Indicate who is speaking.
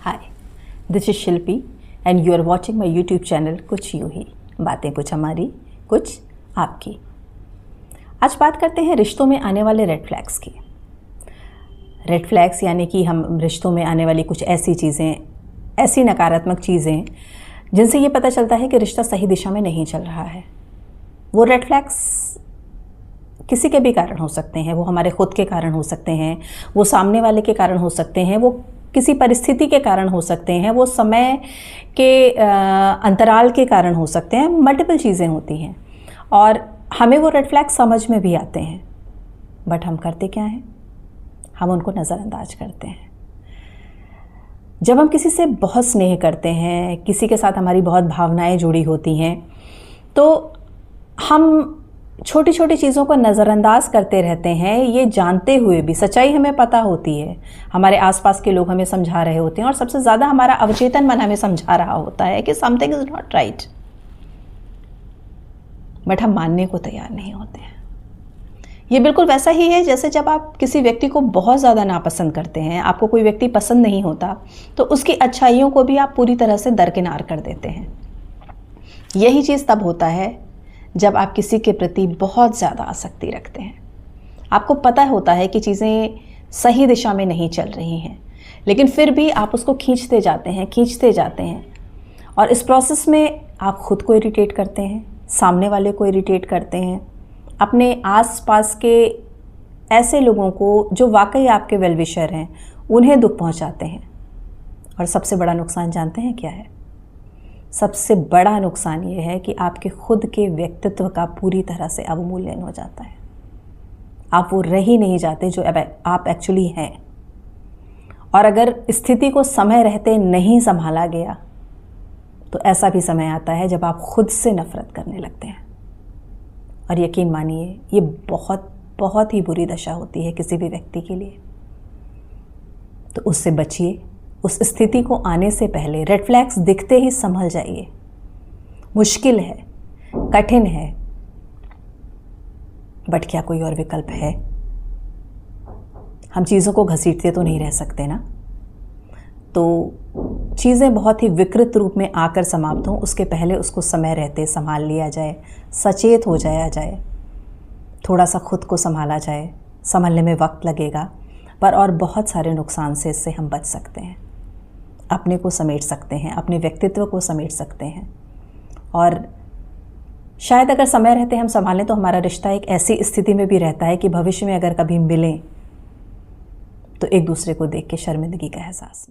Speaker 1: Hi, this is Shilpi and you are watching my YouTube channel कुछ यूँ ही बातें, कुछ हमारी कुछ आपकी। आज बात करते हैं रिश्तों में आने वाले रेड फ्लैग्स की। रेड फ्लैग्स यानी कि हम रिश्तों में आने वाली कुछ ऐसी चीज़ें, ऐसी नकारात्मक चीज़ें जिनसे ये पता चलता है कि रिश्ता सही दिशा में नहीं चल रहा है। वो रेड फ्लैग्स किसी के भी कारण हो सकते हैं, वो हमारे खुद के कारण हो सकते हैं, वो सामने वाले के कारण हो सकते हैं, वो किसी परिस्थिति के कारण हो सकते हैं, वो समय के अंतराल के कारण हो सकते हैं। मल्टीपल चीज़ें होती हैं और हमें वो रेड फ्लैग समझ में भी आते हैं, बट हम करते क्या हैं? हम उनको नज़रअंदाज करते हैं। जब हम किसी से बहुत स्नेह करते हैं, किसी के साथ हमारी बहुत भावनाएं जुड़ी होती हैं, तो हम छोटी छोटी चीज़ों को नज़रअंदाज करते रहते हैं, ये जानते हुए भी। सच्चाई हमें पता होती है, हमारे आसपास के लोग हमें समझा रहे होते हैं और सबसे ज़्यादा हमारा अवचेतन मन हमें समझा रहा होता है कि something is not right, but हम मानने को तैयार नहीं होते हैं। ये बिल्कुल वैसा ही है जैसे जब आप किसी व्यक्ति को बहुत ज़्यादा नापसंद करते हैं, आपको कोई व्यक्ति पसंद नहीं होता, तो उसकी अच्छाइयों को भी आप पूरी तरह से दरकिनार कर देते हैं। यही चीज़ तब होता है जब आप किसी के प्रति बहुत ज़्यादा आसक्ति रखते हैं। आपको पता होता है कि चीज़ें सही दिशा में नहीं चल रही हैं, लेकिन फिर भी आप उसको खींचते जाते हैं और इस प्रोसेस में आप खुद को इरिटेट करते हैं, सामने वाले को इरिटेट करते हैं, अपने आसपास के ऐसे लोगों को जो वाकई आपके वेल विशर हैं उन्हें दुख पहुंचाते हैं। और सबसे बड़ा नुकसान जानते हैं क्या है? सबसे बड़ा नुकसान ये है कि आपके खुद के व्यक्तित्व का पूरी तरह से अवमूल्यन हो जाता है। आप वो रह ही नहीं जाते जो आप एक्चुअली हैं। और अगर स्थिति को समय रहते नहीं संभाला गया तो ऐसा भी समय आता है जब आप खुद से नफरत करने लगते हैं। और यकीन मानिए, ये बहुत बहुत ही बुरी दशा होती है किसी भी व्यक्ति के लिए। तो उससे बचिए। उस स्थिति को आने से पहले रेड फ्लैग्स दिखते ही संभल जाइए। मुश्किल है, कठिन है, बट क्या कोई और विकल्प है? हम चीज़ों को घसीटते तो नहीं रह सकते ना। तो चीज़ें बहुत ही विकृत रूप में आकर समाप्त हों, उसके पहले उसको समय रहते संभाल लिया जाए, सचेत हो जाया जाए, थोड़ा सा खुद को संभाला जाए। संभलने में वक्त लगेगा, पर और बहुत सारे नुकसान से इससे हम बच सकते हैं। अपने को समेट सकते हैं, अपने व्यक्तित्व को समेट सकते हैं। और शायद अगर समय रहते हम संभालें तो हमारा रिश्ता एक ऐसी स्थिति में भी रहता है कि भविष्य में अगर कभी मिलें तो एक दूसरे को देख के शर्मिंदगी का एहसास